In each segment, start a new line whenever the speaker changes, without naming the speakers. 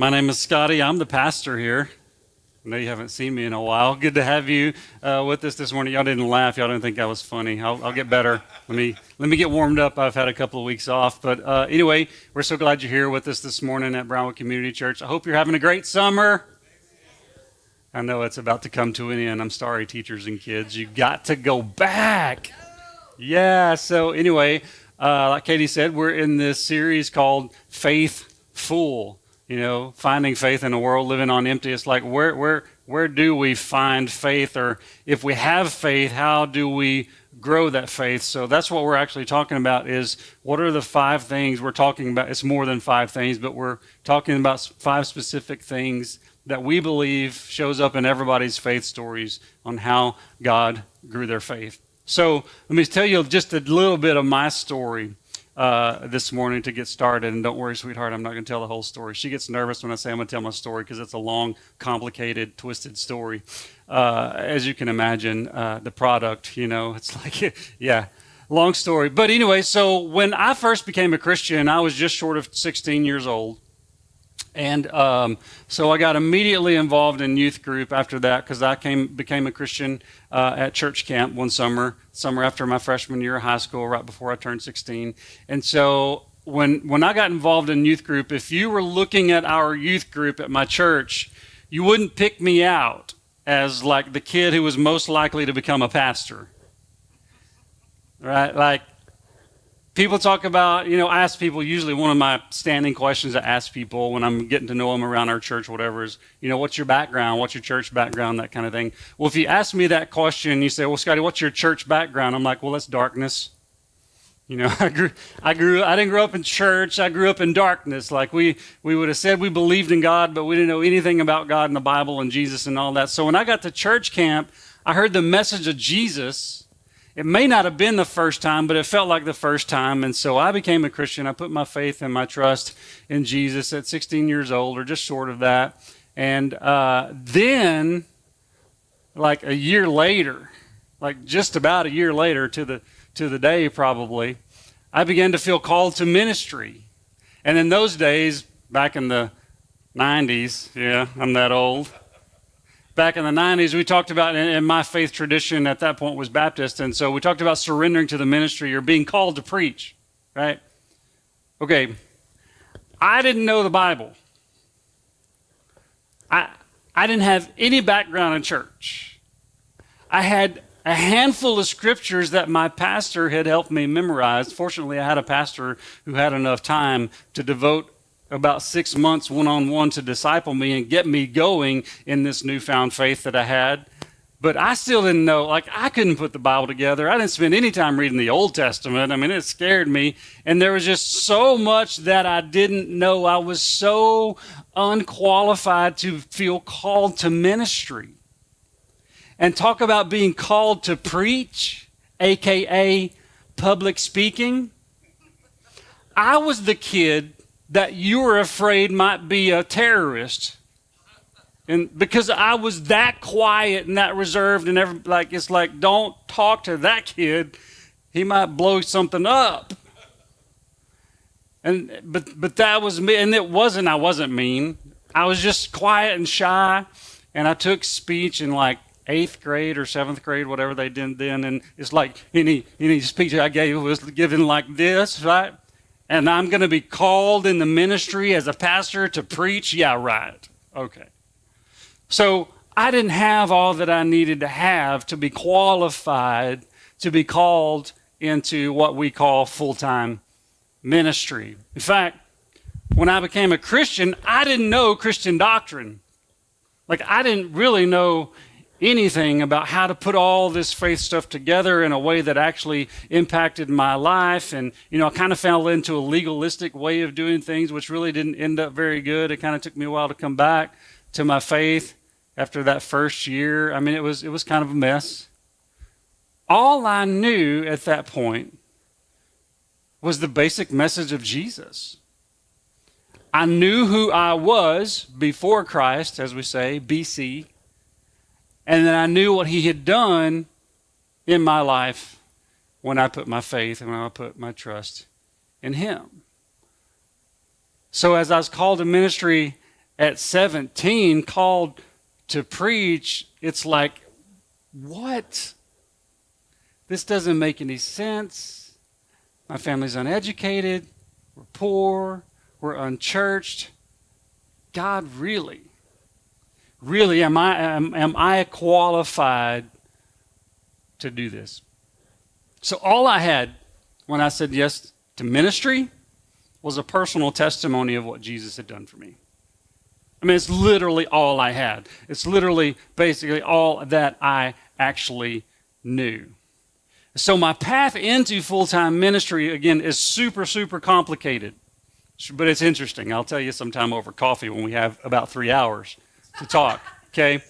My name is Scotty. I'm the pastor here. I know you haven't seen me in a while. Good to have you with us this morning. Y'all didn't laugh. Y'all didn't think I was funny. I'll get better. Let me get warmed up. I've had a couple of weeks off. But anyway, we're so glad you're here with us this morning at Brownwood Community Church. I hope you're having a great summer. I know it's about to come to an end. I'm sorry, teachers and kids. You got to go back. Yeah, so anyway, like Katie said, we're in this series called Faithful. You know, finding faith in a world living on empty. It's like, where do we find faith? Or if we have faith, how do we grow that faith? So that's what we're actually talking about is what are the 5 things we're talking about? It's more than 5 things, but we're talking about 5 specific things that we believe shows up in everybody's faith stories on how God grew their faith. So let me tell you just a little bit of my story this morning to get started. And don't worry, sweetheart, I'm not going to tell the whole story. She gets nervous when I say I'm going to tell my story because it's a long, complicated, twisted story. As you can imagine, the product, it's like, yeah, long story. But anyway, so when I first became a Christian, I was just short of 16 years old. And so I got immediately involved in youth group after that because I became a Christian at church camp one summer after my freshman year of high school, right before I turned 16. And so when I got involved in youth group, if you were looking at our youth group at my church, you wouldn't pick me out as like the kid who was most likely to become a pastor, right? Like, people talk about, I ask people, usually one of my standing questions I ask people when I'm getting to know them around our church, whatever, is, what's your background? What's your church background? That kind of thing. Well, if you ask me that question, you say, well, Scotty, what's your church background? I'm like, well, that's darkness. I didn't grow up in church. I grew up in darkness. Like we would have said we believed in God, but we didn't know anything about God and the Bible and Jesus and all that. So when I got to church camp, I heard the message of Jesus. It may not have been the first time, but it felt like the first time. And so I became a Christian. I put my faith and my trust in Jesus at 16 years old, or just short of that. And then, like a year later, like just about a year later to the day probably, I began to feel called to ministry. And in those days, back in the 90s, yeah, I'm that old. Back in the 90s, we talked about, and my faith tradition at that point was Baptist, and so we talked about surrendering to the ministry or being called to preach, right? Okay, I didn't know the Bible. I didn't have any background in church. I had a handful of scriptures that my pastor had helped me memorize. Fortunately, I had a pastor who had enough time to devote about 6 months one-on-one to disciple me and get me going in this newfound faith that I had. But I still didn't know, I couldn't put the Bible together. I didn't spend any time reading the Old Testament. I mean, it scared me. And there was just so much that I didn't know. I was so unqualified to feel called to ministry. And talk about being called to preach, AKA public speaking. I was the kid that you were afraid might be a terrorist. And because I was that quiet and that reserved and it's like, don't talk to that kid. He might blow something up. But that was me. And I wasn't mean. I was just quiet and shy. And I took speech in like 8th grade or 7th grade, whatever they did then. And it's like any speech I gave was given like this, right? And I'm going to be called in the ministry as a pastor to preach? Yeah, right. Okay. So I didn't have all that I needed to have to be qualified to be called into what we call full-time ministry. In fact, when I became a Christian, I didn't know Christian doctrine. I didn't really know anything about how to put all this faith stuff together in a way that actually impacted my life. And, I kind of fell into a legalistic way of doing things, which really didn't end up very good. It kind of took me a while to come back to my faith after that first year. I mean, it was kind of a mess. All I knew at that point was the basic message of Jesus. I knew who I was before Christ, as we say, BC. And then I knew what he had done in my life when I put my faith and when I put my trust in him. So as I was called to ministry at 17 called to preach, it's like, what? This doesn't make any sense. My family's uneducated. We're poor. We're unchurched. God, really? Really, am I qualified to do this? So all I had when I said yes to ministry was a personal testimony of what Jesus had done for me. I mean, it's literally all I had. It's literally basically all that I actually knew. So my path into full-time ministry, again, is super, super complicated. But it's interesting. I'll tell you sometime over coffee when we have about 3 hours to talk, okay?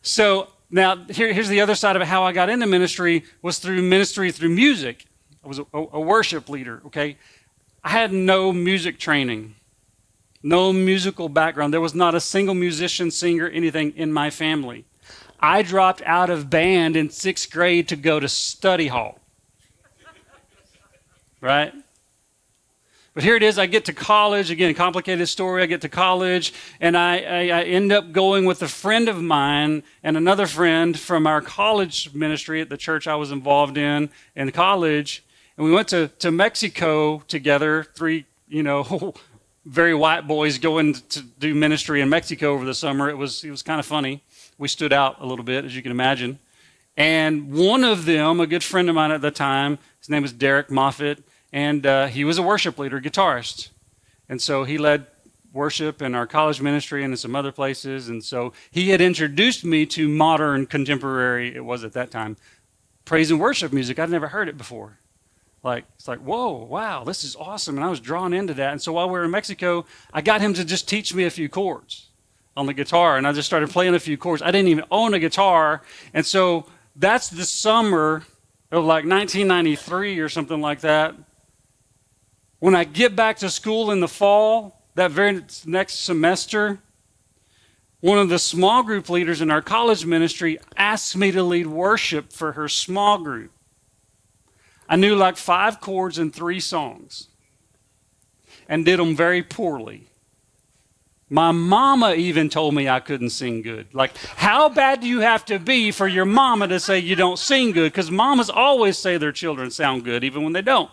So now here's the other side of it. How I got into ministry was through music. I was a worship leader, okay? I had no music training, no musical background. There was not a single musician, singer, anything in my family. I dropped out of band in 6th grade to go to study hall, right? But here it is, I get to college, again, complicated story. I get to college, and I end up going with a friend of mine and another friend from our college ministry at the church I was involved in college, and we went to Mexico together, 3, very white boys going to do ministry in Mexico over the summer. It was kind of funny. We stood out a little bit, as you can imagine. And one of them, a good friend of mine at the time, his name was Derek Moffitt, and he was a worship leader, guitarist. And so he led worship in our college ministry and in some other places. And so he had introduced me to modern, contemporary, it was at that time, praise and worship music. I'd never heard it before. It's like, whoa, wow, this is awesome. And I was drawn into that. And so while we were in Mexico, I got him to just teach me a few chords on the guitar. And I just started playing a few chords. I didn't even own a guitar. And so that's the summer of 1993 or something like that. When I get back to school in the fall, that very next semester, one of the small group leaders in our college ministry asked me to lead worship for her small group. I knew 5 chords and 3 songs and did them very poorly. My mama even told me I couldn't sing good. How bad do you have to be for your mama to say you don't sing good? Because mamas always say their children sound good even when they don't.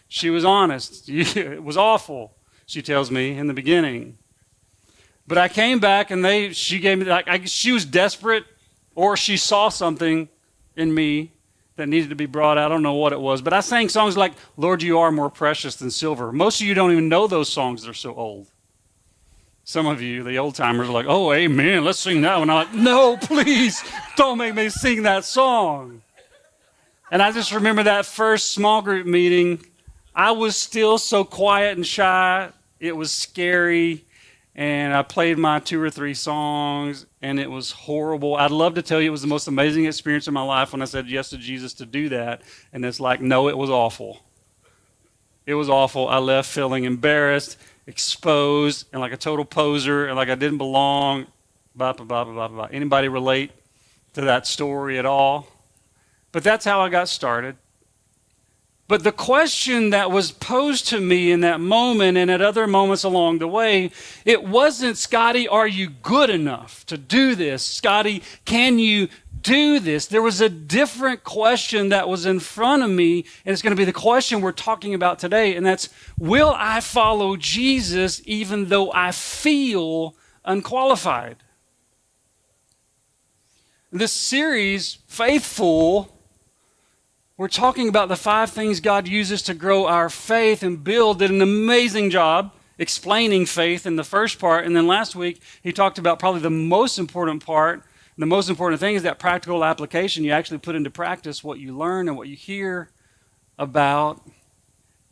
She was honest. It was awful, she tells me in the beginning. But I came back and she gave me, she was desperate, or she saw something in me that needed to be brought out. I don't know what it was. But I sang songs like, Lord, you are more precious than silver. Most of you don't even know those songs. They're so old. Some of you, the old timers, are like, oh, amen, let's sing that one. I'm like, no, please, don't make me sing that song. And I just remember that first small group meeting. I was still so quiet and shy. It was scary. And I played my 2 or 3 songs, and it was horrible. I'd love to tell you it was the most amazing experience of my life when I said yes to Jesus to do that. And it's no, it was awful. It was awful. I left feeling embarrassed, exposed, and like a total poser, and like I didn't belong. Blah, blah, blah, blah, blah. Anybody relate to that story at all? But that's how I got started. But the question that was posed to me in that moment and at other moments along the way, it wasn't, Scotty, are you good enough to do this? Scotty, can you do this? There was a different question that was in front of me, and it's going to be the question we're talking about today, and that's, will I follow Jesus even though I feel unqualified? This series, Faithful, we're talking about the 5 things God uses to grow our faith and build. Did an amazing job explaining faith in the first part. And then last week, he talked about probably the most important part. The most important thing is that practical application. You actually put into practice what you learn and what you hear about.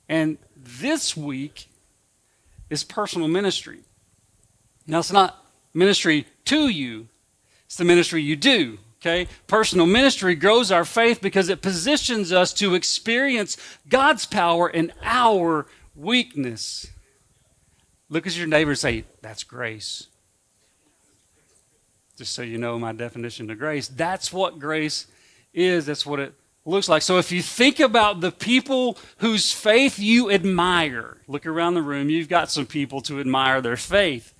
And this week is personal ministry. Now, it's not ministry to you. It's the ministry you do. Okay, personal ministry grows our faith because it positions us to experience God's power in our weakness. Look at your neighbor and say, that's grace. Just so you know my definition of grace. That's what grace is. That's what it looks like. So if you think about the people whose faith you admire, look around the room, you've got some people to admire their faith.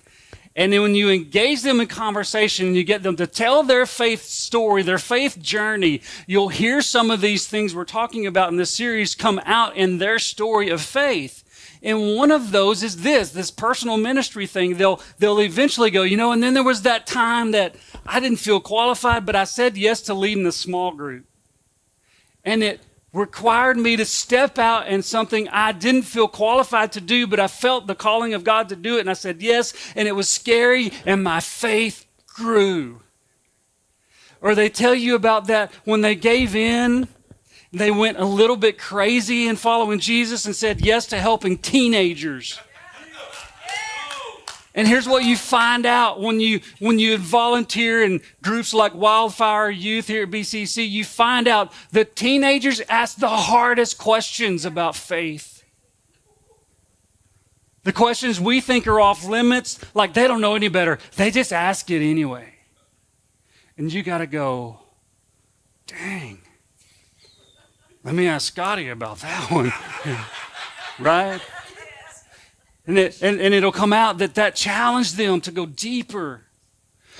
And then when you engage them in conversation and you get them to tell their faith story, their faith journey, you'll hear some of these things we're talking about in this series come out in their story of faith. And one of those is this personal ministry thing. They'll eventually go, and then there was that time that I didn't feel qualified, but I said yes to leading a small group. And it required me to step out in something I didn't feel qualified to do, but I felt the calling of God to do it, and I said yes, and it was scary, and my faith grew. Or they tell you about that when they gave in, they went a little bit crazy in following Jesus and said yes to helping teenagers. And here's what you find out when you volunteer in groups like Wildfire Youth here at BCC, you find out that teenagers ask the hardest questions about faith. The questions we think are off limits, like they don't know any better. They just ask it anyway. And you got to go, dang, let me ask Scotty about that one. Right? And it'll come out that challenged them to go deeper.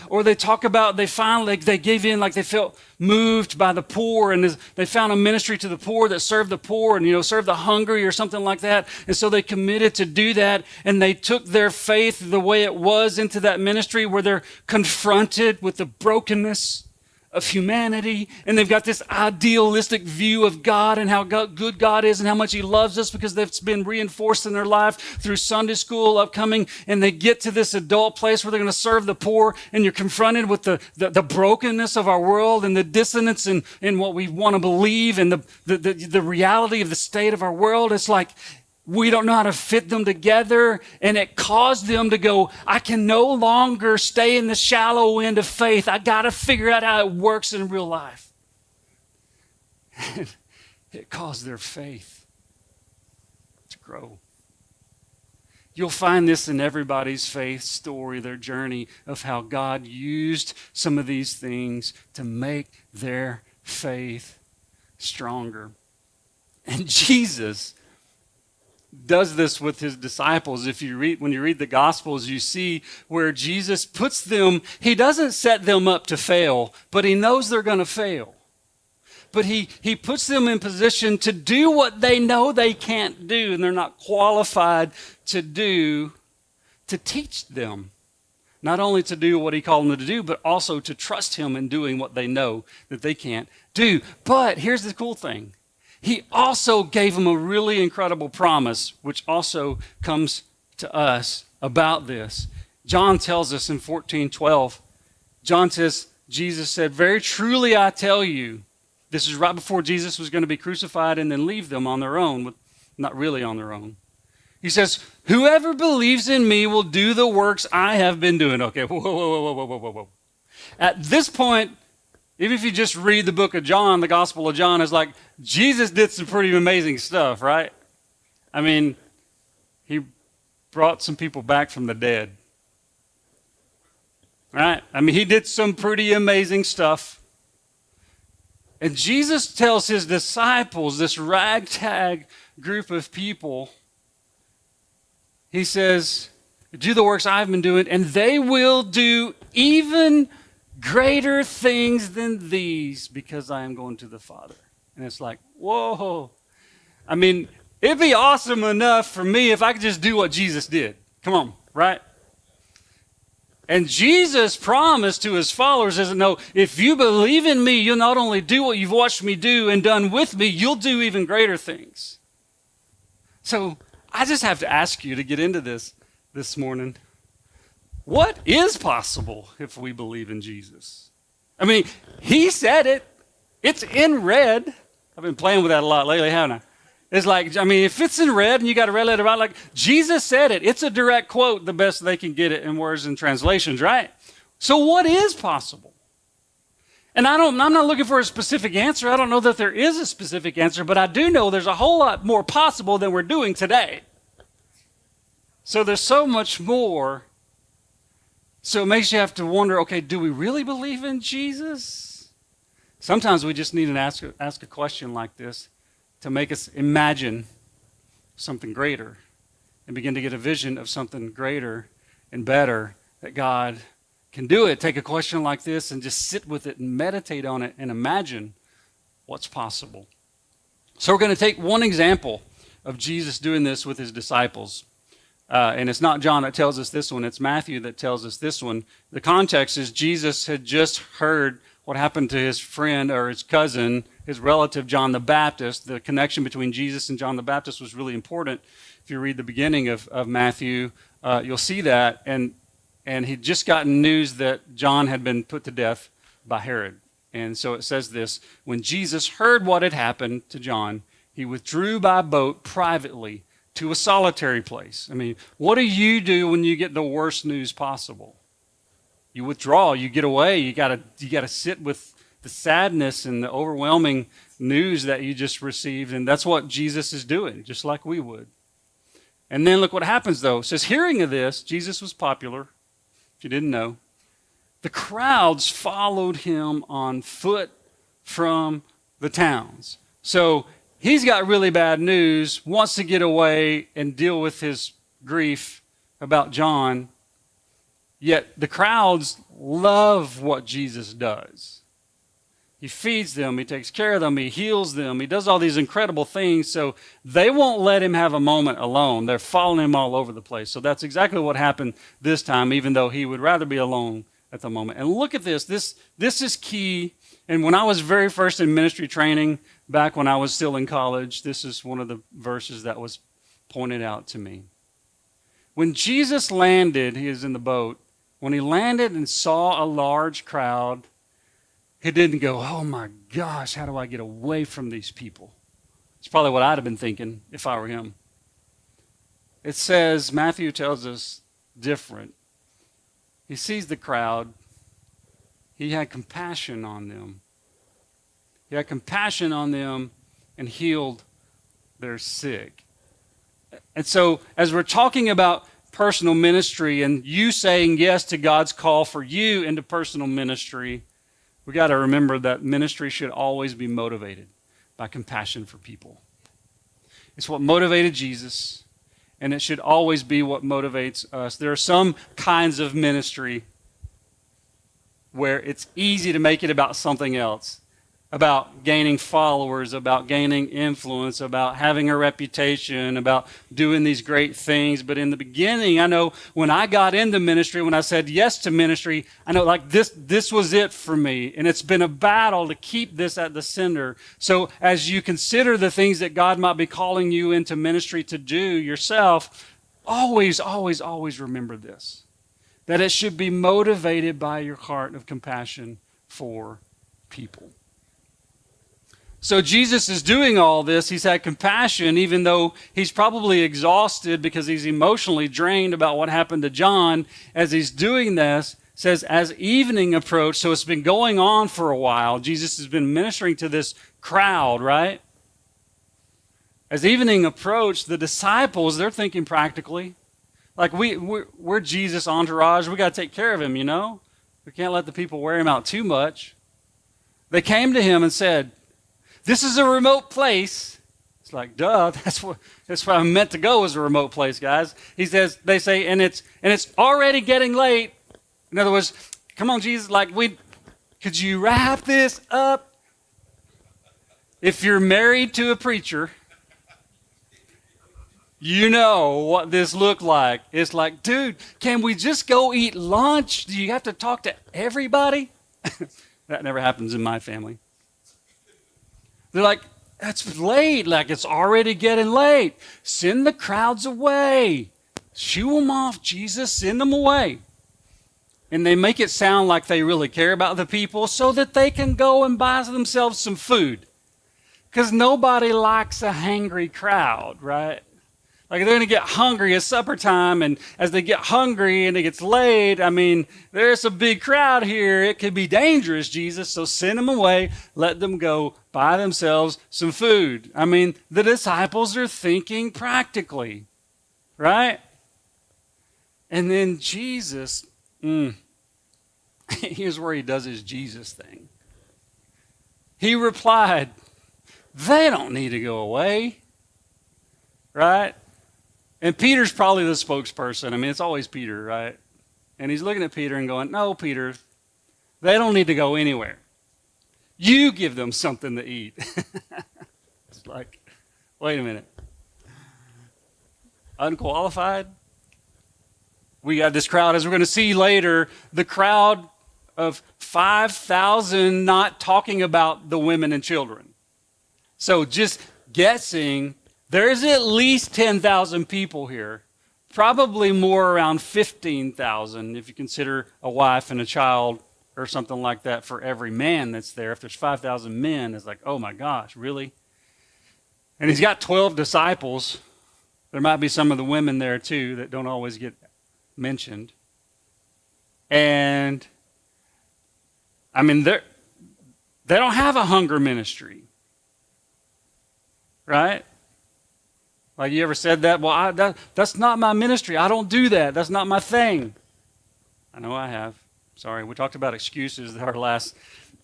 Or they talk about they gave in, like they felt moved by the poor, and they found a ministry to the poor that served the poor and served the hungry or something like that. And so they committed to do that, and they took their faith the way it was into that ministry where they're confronted with the brokenness of humanity, and they've got this idealistic view of God and how good God is and how much He loves us because that's been reinforced in their life through Sunday school upcoming, and they get to this adult place where they're going to serve the poor, and you're confronted with the brokenness of our world and the dissonance in what we want to believe and the reality of the state of our world. It's like we don't know how to fit them together, and it caused them to go, I can no longer stay in the shallow end of faith. I got to figure out how it works in real life. It caused their faith to grow. You'll find this in everybody's faith story, their journey of how God used some of these things to make their faith stronger. And Jesus does this with his disciples. When you read the Gospels, you see where Jesus puts them, he doesn't set them up to fail, but he knows they're going to fail. But he puts them in position to do what they know they can't do and they're not qualified to do, to teach them. Not only to do what he called them to do, but also to trust him in doing what they know that they can't do. But here's the cool thing. He also gave them a really incredible promise, which also comes to us about this. John tells us in 14:12, John says, Jesus said, very truly I tell you, this is right before Jesus was going to be crucified and then leave them on their own, not really on their own. He says, whoever believes in me will do the works I have been doing. Okay, whoa. At this point, even if you just read the book of John, the Gospel of John, it's like Jesus did some pretty amazing stuff, right? I mean, he brought some people back from the dead, right? I mean, he did some pretty amazing stuff. And Jesus tells his disciples, this ragtag group of people, he says, do the works I've been doing, and they will do even greater things than these because I am going to the Father. And it's like, whoa. I mean, it'd be awesome enough for me if I could just do what Jesus did. Come on, right? And Jesus' promise to his followers is, no, if you believe in me, you'll not only do what you've watched me do and done with me, you'll do even greater things. So I just have to ask you to get into this morning. What is possible if we believe in Jesus? I mean, he said it. It's in red. I've been playing with that a lot lately, haven't I? It's like, I mean, if it's in red and you got a red letter, like Jesus said it. It's a direct quote, the best they can get it in words and translations, right? So what is possible? And I'm not looking for a specific answer. I don't know that there is a specific answer, but I do know there's a whole lot more possible than we're doing today. So there's so much more. So it makes you have to wonder, okay, do we really believe in Jesus? Sometimes we just need to ask a question like this to make us imagine something greater and begin to get a vision of something greater and better that God can do it. Take a question like this and just sit with it and meditate on it and imagine what's possible. So we're going to take one example of Jesus doing this with his disciples. And it's not John that tells us this one, it's Matthew that tells us this one. The context is Jesus had just heard what happened to his friend or his cousin, his relative, John the Baptist. The connection between Jesus and John the Baptist was really important. If you read the beginning of Matthew, you'll see that. And he'd just gotten news that John had been put to death by Herod. And so it says this, when Jesus heard what had happened to John, he withdrew by boat privately to a solitary place. I mean, what do you do when you get the worst news possible? You withdraw, you get away, you gotta sit with the sadness and the overwhelming news that you just received, and that's what Jesus is doing, just like we would. And then look what happens though. It says, hearing of this, Jesus was popular, if you didn't know. The crowds followed him on foot from the towns. So he's got really bad news, wants to get away and deal with his grief about John, yet the crowds love what Jesus does. He feeds them, he takes care of them, he heals them, he does all these incredible things, so they won't let him have a moment alone. They're following him all over the place. So that's exactly what happened this time, even though he would rather be alone at the moment. And look at this. This is key. And when I was very first in ministry training, back when I was still in college, this is one of the verses that was pointed out to me. When Jesus landed, he is in the boat, when he landed and saw a large crowd, he didn't go, oh my gosh, how do I get away from these people? It's probably what I'd have been thinking if I were him. It says, Matthew tells us different. He sees the crowd. He had compassion on them. He had compassion on them and healed their sick. And so as we're talking about personal ministry and you saying yes to God's call for you into personal ministry, we got to remember that ministry should always be motivated by compassion for people. It's what motivated Jesus, and it should always be what motivates us. There are some kinds of ministry where it's easy to make it about something else, about gaining followers, about gaining influence, about having a reputation, about doing these great things. But in the beginning, I know when I got into ministry, when I said yes to ministry, I know like this was it for me. And it's been a battle to keep this at the center. So as you consider the things that God might be calling you into ministry to do yourself, always, always, always remember this, that it should be motivated by your heart of compassion for people. So Jesus is doing all this. He's had compassion, even though he's probably exhausted because he's emotionally drained about what happened to John. As he's doing this, says, as evening approached, so it's been going on for a while. Jesus has been ministering to this crowd, right? As evening approached, the disciples, they're thinking practically. Like we're Jesus' entourage. We got to take care of him, you know? We can't let the people wear him out too much. They came to him and said, this is a remote place. It's like, duh, that's what I'm meant to go, is a remote place, guys. They say, and it's already getting late. In other words, come on, Jesus, could you wrap this up? If you're married to a preacher, you know what this looked like. It's like, dude, can we just go eat lunch? Do you have to talk to everybody? That never happens in my family. They're like, that's late, like it's already getting late. Send the crowds away. Shoo them off, Jesus, send them away. And they make it sound like they really care about the people so that they can go and buy themselves some food. Because nobody likes a hangry crowd, right? Like they're going to get hungry at supper time, and as they get hungry and it gets late, I mean, there's a big crowd here. It could be dangerous, Jesus, so send them away. Let them go buy themselves some food. I mean, the disciples are thinking practically, right? And then Jesus, here's where he does his Jesus thing. He replied, they don't need to go away, right? And Peter's probably the spokesperson. I mean, it's always Peter, right? And he's looking at Peter and going, no, Peter, they don't need to go anywhere. You give them something to eat. It's like, wait a minute. Unqualified? We got this crowd, as we're going to see later, the crowd of 5,000 not talking about the women and children. So just guessing, there's at least 10,000 people here. Probably more, around 15,000 if you consider a wife and a child or something like that for every man that's there. If there's 5,000 men, it's like, oh my gosh, really? And he's got 12 disciples. There might be some of the women there too that don't always get mentioned. And I mean, they don't have a hunger ministry, right? Like, you ever said that? Well, that's not my ministry. I don't do that. That's not my thing. I know I have. Sorry, we talked about excuses in our last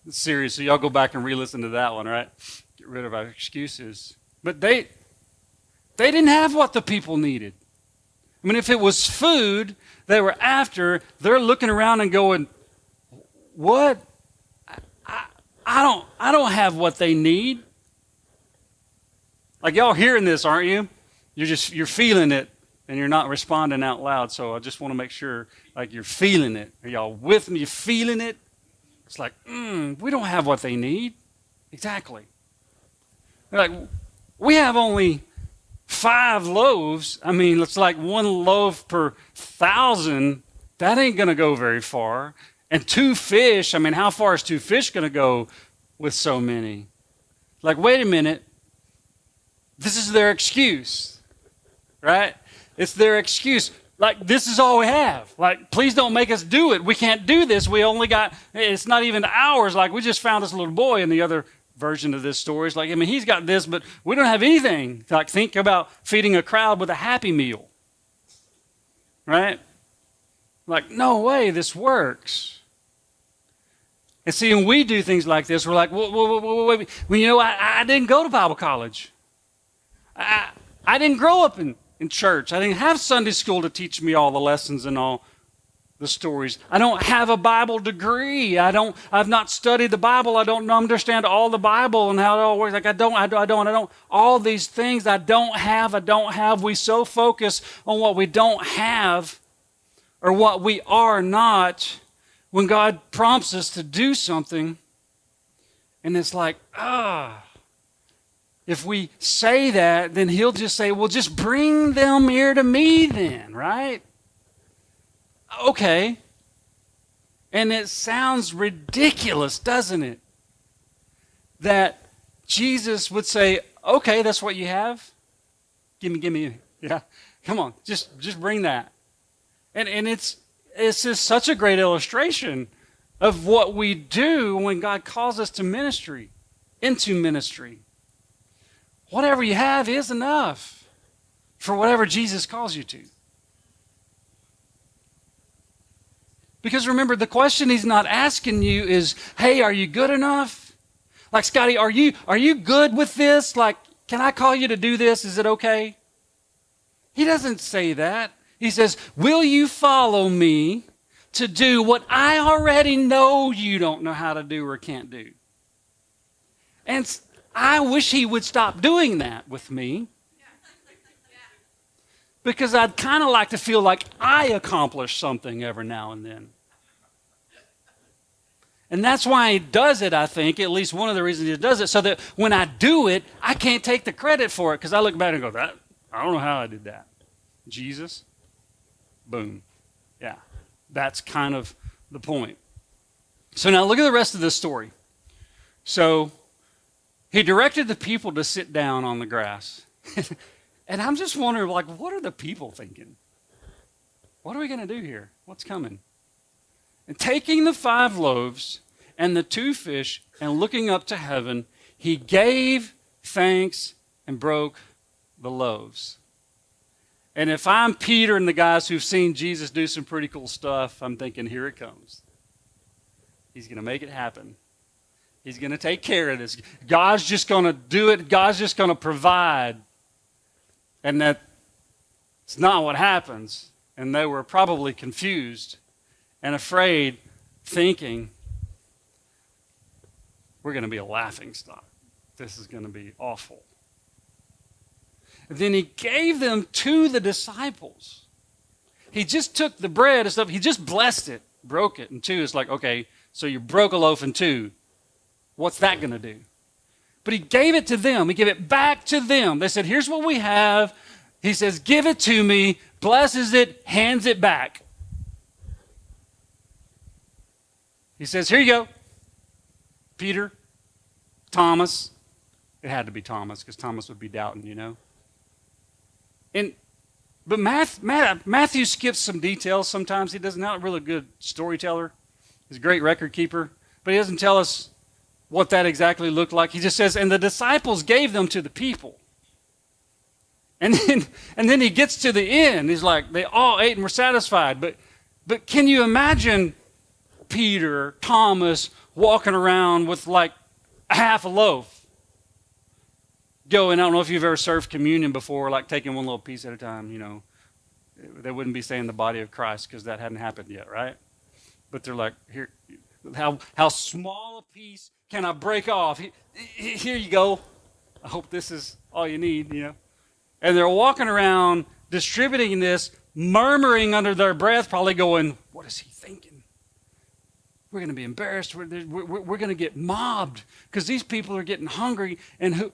series, so y'all go back and re-listen to that one, right? Get rid of our excuses. But they didn't have what the people needed. I mean, if it was food they were after, they're looking around and going, what? I don't have what they need. Like, y'all hearing this, aren't you? You're feeling it, and you're not responding out loud. So I just want to make sure, like, you're feeling it. Are y'all with me? You feeling it? It's like, we don't have what they need. Exactly. They're like, we have only 5 loaves. I mean, it's like 1 loaf per 1,000. That ain't going to go very far. And 2 fish, I mean, how far is 2 fish going to go with so many? Like, wait a minute. This is their excuse, right? It's their excuse. Like, this is all we have. Like, please don't make us do it. We can't do this. We only got, it's not even ours. Like, we just found this little boy in the other version of this story. It's like, I mean, he's got this, but we don't have anything. Like, think about feeding a crowd with a Happy Meal, right? Like, no way this works. And see, when we do things like this, we're like, wait. Well, you know, I didn't go to Bible college. I didn't grow up in church. I didn't have Sunday school to teach me all the lessons and all the stories. I don't have a Bible degree. I've not studied the Bible. I don't understand all the Bible and how it all works. Like, I don't. All these things I don't have. We so focus on what we don't have or what we are not when God prompts us to do something. And it's like, if we say that, then he'll just say, well, just bring them here to me then, right? Okay. And it sounds ridiculous, doesn't it? That Jesus would say, okay, that's what you have? Give me. Yeah, come on, just bring that. And it's just such a great illustration of what we do when God calls us to ministry, into ministry. Whatever you have is enough for whatever Jesus calls you to. Because remember, the question he's not asking you is, hey, are you good enough? Like, Scotty, are you good with this? Like, can I call you to do this? Is it okay? He doesn't say that. He says, will you follow me to do what I already know you don't know how to do or can't do? And I wish he would stop doing that with me, because I'd kind of like to feel like I accomplished something every now and then. And that's why he does it, I think, at least one of the reasons he does it, so that when I do it, I can't take the credit for it, because I look back and go, I don't know how I did that. Jesus, boom. Yeah, that's kind of the point. So now look at the rest of this story. So he directed the people to sit down on the grass. And I'm just wondering, like, what are the people thinking? What are we going to do here? What's coming? And taking the 5 loaves and the 2 fish and looking up to heaven, he gave thanks and broke the loaves. And if I'm Peter and the guys who've seen Jesus do some pretty cool stuff, I'm thinking, here it comes. He's going to make it happen. He's going to take care of this. God's just going to do it. God's just going to provide. And that's not what happens. And they were probably confused. and afraid, thinking, we're going to be a laughing stock. This is going to be awful. And then he gave them to the disciples. He just took the bread and stuff. He just blessed it, broke it in two. It's like, okay, so you broke a loaf in two. What's that going to do? But he gave it to them. He gave it back to them. They said, here's what we have. He says, give it to me, blesses it, hands it back. He says, here you go. Peter, Thomas. It had to be Thomas because Thomas would be doubting, you know. But Matthew skips some details sometimes. He's not a really good storyteller. He's a great record keeper. But he doesn't tell us what that exactly looked like. He just says, and the disciples gave them to the people. And then he gets to the end. He's like, they all ate and were satisfied. But can you imagine Peter, Thomas, walking around with like a half a loaf? Going, I don't know if you've ever served communion before, like taking one little piece at a time, you know. They wouldn't be saying the body of Christ because that hadn't happened yet, right? But they're like, here, how small a piece can I break off? Here you go. I hope this is all you need, you know. And they're walking around distributing this, murmuring under their breath, probably going, what is he thinking? We're going to be embarrassed. We're going to get mobbed because these people are getting hungry, and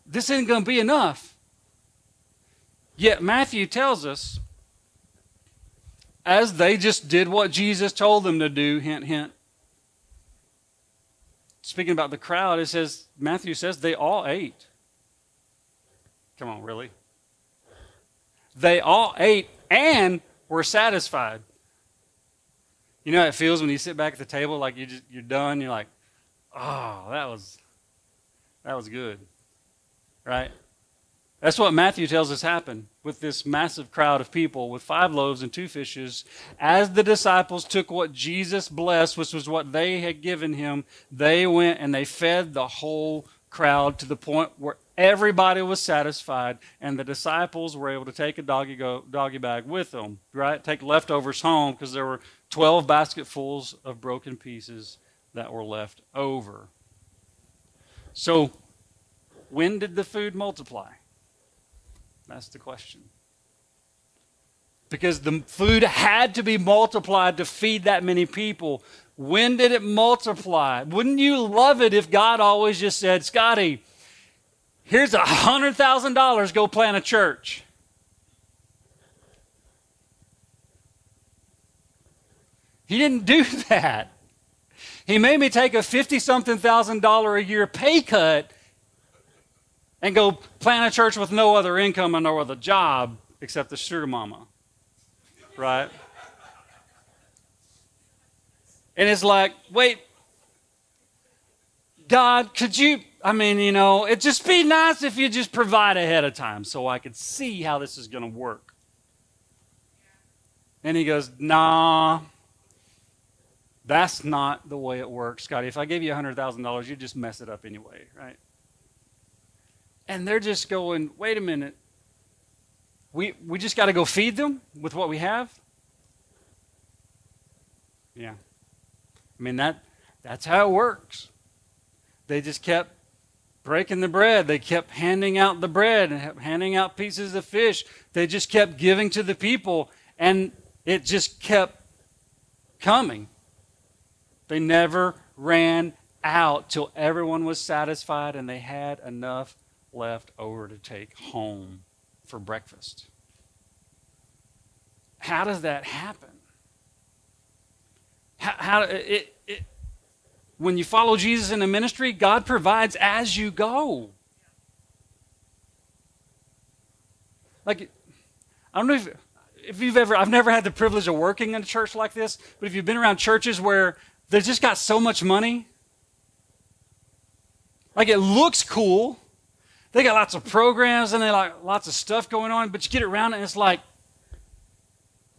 this isn't going to be enough. Yet Matthew tells us, as they just did what Jesus told them to do, hint, hint. Speaking about the crowd, it says, Matthew says, they all ate. Come on, really? They all ate and were satisfied. You know how it feels when you sit back at the table, like you're done, you're like, oh, that was good. Right? That's what Matthew tells us happened with this massive crowd of people with 5 loaves and 2 fishes. As the disciples took what Jesus blessed, which was what they had given him, they went and they fed the whole crowd to the point where everybody was satisfied, and the disciples were able to take a doggy bag with them, right? Take leftovers home because there were 12 basketfuls of broken pieces that were left over. So, when did the food multiply? That's the question. Because the food had to be multiplied to feed that many people. When did it multiply? Wouldn't you love it if God always just said, Scotty, here's $100,000, go plant a church. He didn't do that. He made me take a $50-something thousand a year pay cut and go plant a church with no other income and no other job except the sugar mama. Right? And it's like, wait, God, could you, it'd just be nice if you just provide ahead of time so I could see how this is going to work. And he goes, nah, that's not the way it works, Scotty. If I gave you $100,000, you'd just mess it up anyway, right? And they're just going, wait a minute. We just got to go feed them with what we have? Yeah. That's how it works. They just kept breaking the bread. They kept handing out the bread and handing out pieces of fish. They just kept giving to the people, and it just kept coming. They never ran out till everyone was satisfied and they had enough left over to take home for breakfast. How does that happen? When you follow Jesus in the ministry, God provides as you go. Like, I don't know if you've ever, I've never had the privilege of working in a church like this, but if you've been around churches where they've just got so much money, like it looks cool, they got lots of programs and they like lots of stuff going on, but you get around it and it's like,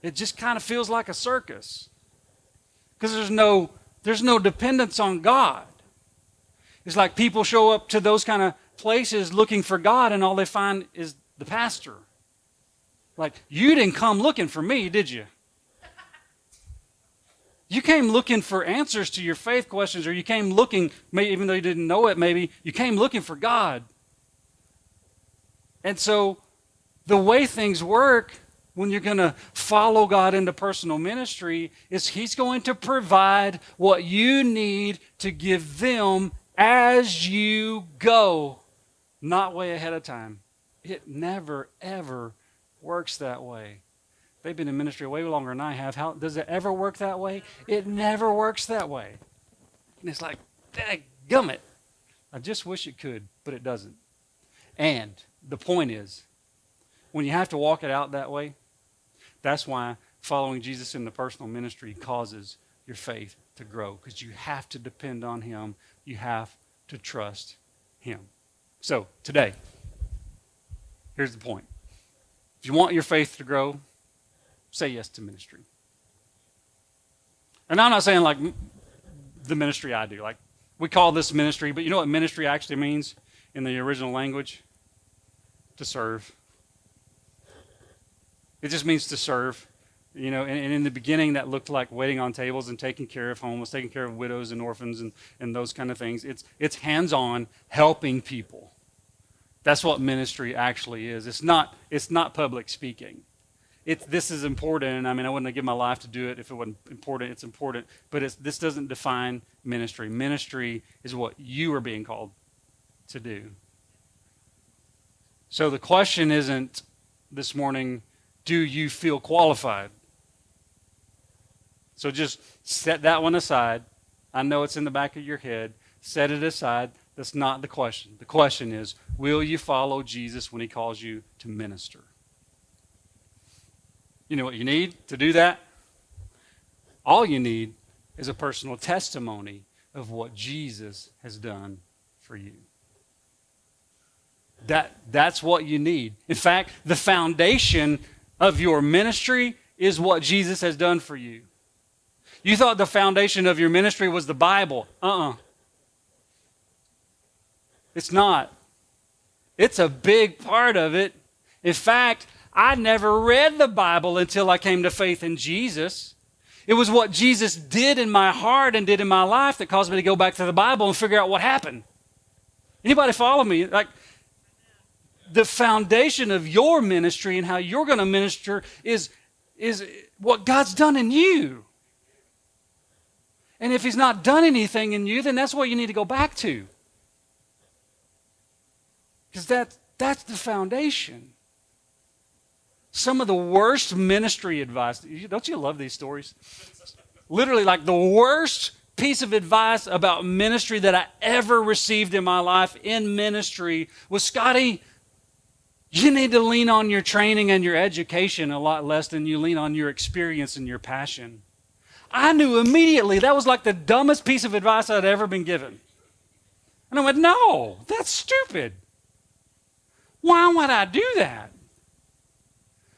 it just kind of feels like a circus. Because there's no dependence on God. It's like people show up to those kind of places looking for God and all they find is the pastor. Like, you didn't come looking for me, did you? You came looking for answers to your faith questions, or you came looking, maybe even though you didn't know it, maybe you came looking for God. And so the way things work when you're going to follow God into personal ministry is He's going to provide what you need to give them as you go, not way ahead of time. It never, ever works that way. They've been in ministry way longer than I have. How does it ever work that way? It never works that way. And it's like, dadgummit. I just wish it could, but it doesn't. And the point is, when you have to walk it out that way, that's why following Jesus in the personal ministry causes your faith to grow, because you have to depend on Him. You have to trust Him. So today, here's the point. If you want your faith to grow, say yes to ministry. And I'm not saying like the ministry I do. Like we call this ministry, but you know what ministry actually means in the original language? To serve. It just means to serve. You know, and in the beginning that looked like waiting on tables and taking care of homeless, taking care of widows and orphans and those kind of things. It's hands-on helping people. That's what ministry actually is. It's not public speaking. This is important. I mean, I wouldn't give my life to do it if it wasn't important. It's important, but this doesn't define ministry. Ministry is what you are being called to do. So the question isn't this morning, do you feel qualified? So just set that one aside. I know it's in the back of your head. Set it aside. That's not the question. The question is, will you follow Jesus when He calls you to minister? You know what you need to do that? All you need is a personal testimony of what Jesus has done for you. That's what you need. In fact, the foundation of your ministry is what Jesus has done for you. You thought the foundation of your ministry was the Bible. It's not. It's a big part of it. In fact, I never read the Bible until I came to faith in Jesus. It was what Jesus did in my heart and did in my life that caused me to go back to the Bible and figure out what happened. Anybody follow me? Like, the foundation of your ministry and how you're going to minister is what God's done in you. And if He's not done anything in you, then that's what you need to go back to. Because that's the foundation. Some of the worst ministry advice, don't you love these stories? Literally, like the worst piece of advice about ministry that I ever received in my life in ministry was, Scotty, you need to lean on your training and your education a lot less than you lean on your experience and your passion. I knew immediately that was like the dumbest piece of advice I'd ever been given. And I went, no, that's stupid. Why would I do that?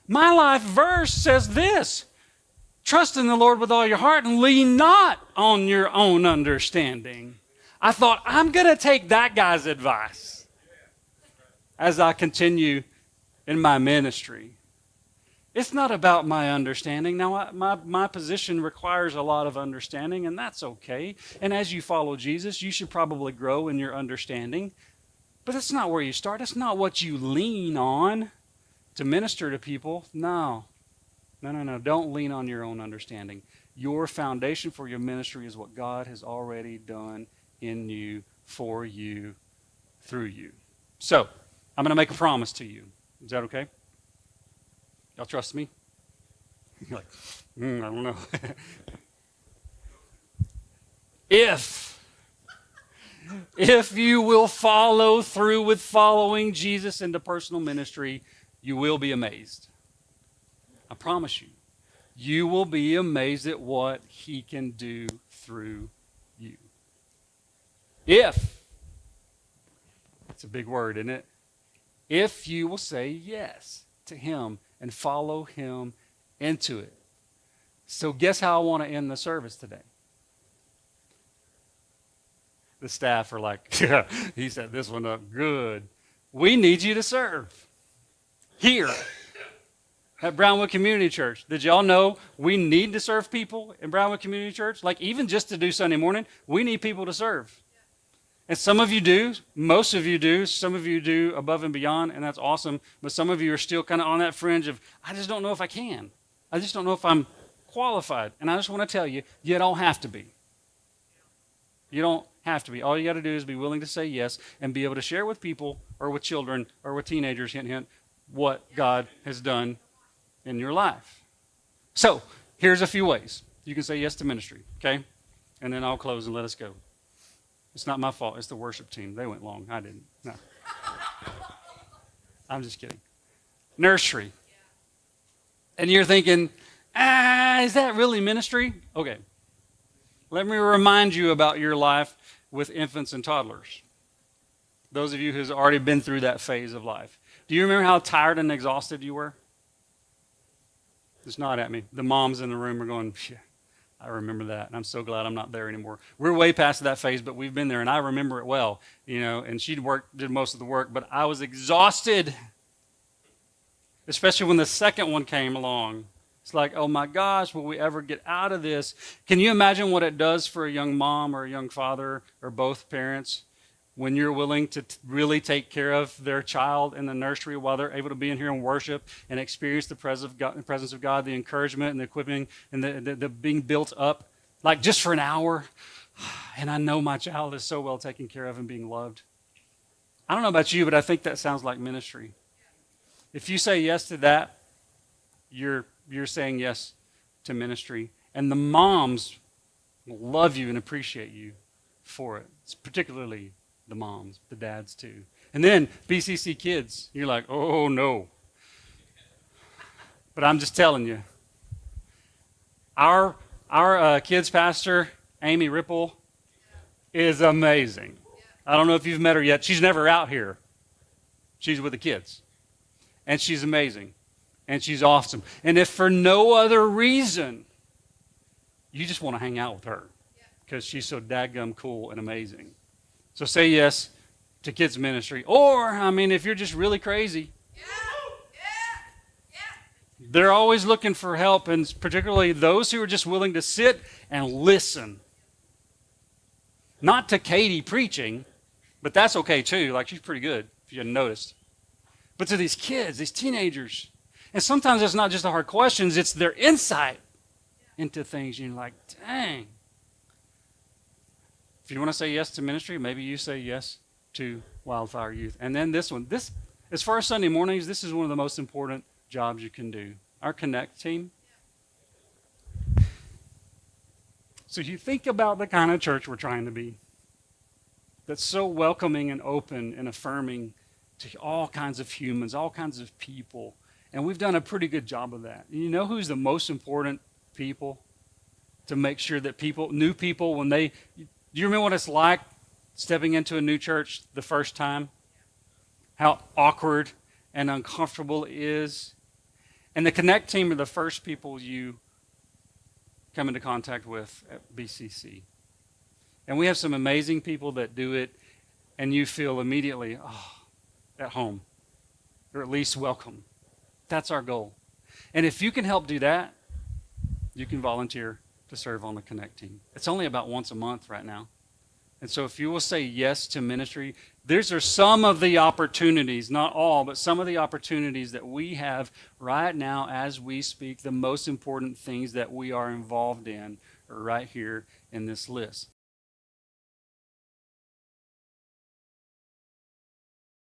My life verse says this: trust in the Lord with all your heart and lean not on your own understanding. I thought, I'm going to take that guy's advice as I continue in my ministry. It's not about my understanding. Now, my position requires a lot of understanding, and that's okay. And as you follow Jesus, you should probably grow in your understanding. But that's not where you start. That's not what you lean on to minister to people. No. Don't lean on your own understanding. Your foundation for your ministry is what God has already done in you, for you, through you. So, I'm going to make a promise to you. Is that okay? Y'all trust me? You're like, I don't know. If you will follow through with following Jesus into personal ministry, you will be amazed. I promise you. You will be amazed at what He can do through you. If, it's a big word, isn't it? If you will say yes to Him and follow Him into it. So guess how I want to end the service today? The staff are like, yeah, he set this one up good. We need you to serve here. At Brownwood Community Church, did y'all know we need to serve people in Brownwood Community Church? Like even just to do Sunday morning, we need people to serve. And some of you do, most of you do, some of you do above and beyond, and that's awesome. But some of you are still kind of on that fringe of, I just don't know if I can. I just don't know if I'm qualified. And I just want to tell you, you don't have to be. You don't have to be. All you got to do is be willing to say yes and be able to share with people or with children or with teenagers, hint, hint, what God has done in your life. So here's a few ways you can say yes to ministry, okay? And then I'll close and let us go. It's not my fault. It's the worship team. They went long. I didn't. No. I'm just kidding. Nursery. And you're thinking, is that really ministry? Okay. Let me remind you about your life with infants and toddlers. Those of you who's already been through that phase of life. Do you remember how tired and exhausted you were? Just nod at me. The moms in the room are going, yeah, I remember that, and I'm so glad I'm not there anymore. We're way past that phase, but we've been there, and I remember it well, and she did most of the work, but I was exhausted, especially when the second one came along. It's like, oh my gosh, will we ever get out of this? Can you imagine what it does for a young mom or a young father or both parents when you're willing to really take care of their child in the nursery while they're able to be in here and worship and experience the presence of God, the encouragement and the equipping and the being built up, like just for an hour? And I know my child is so well taken care of and being loved. I don't know about you, but I think that sounds like ministry. If you say yes to that, you're saying yes to ministry. And the moms love you and appreciate you for it. It's particularly the moms, the dads too. And then BCC kids, you're like, oh no. But I'm just telling you, our kids pastor, Amy Ripple, is amazing. I don't know if you've met her yet. She's never out here. She's with the kids. And she's amazing. And she's awesome. And if for no other reason, you just want to hang out with her because she's so dadgum cool and amazing. So say yes to kids ministry. Or, if you're just really crazy, they're always looking for help, and particularly those who are just willing to sit and listen. Not to Katie preaching, but that's okay too. Like, she's pretty good, if you hadn't noticed. But to these kids, these teenagers. And sometimes it's not just the hard questions, it's their insight into things. You're like, dang. If you want to say yes to ministry, maybe you say yes to Wildfire Youth. And then this one, as far as Sunday mornings, this is one of the most important jobs you can do. Our Connect team. So you think about the kind of church we're trying to be. That's so welcoming and open and affirming to all kinds of humans, all kinds of people. And we've done a pretty good job of that. You know who's the most important people to make sure that new people, do you remember what it's like stepping into a new church the first time? How awkward and uncomfortable it is. And the Connect team are the first people you come into contact with at BCC. And we have some amazing people that do it, and you feel immediately, at home, or at least welcome. That's our goal. And if you can help do that, you can volunteer to serve on the Connect team. It's only about once a month right now. And so if you will say yes to ministry, these are some of the opportunities, not all, but some of the opportunities that we have right now as we speak, the most important things that we are involved in are right here in this list.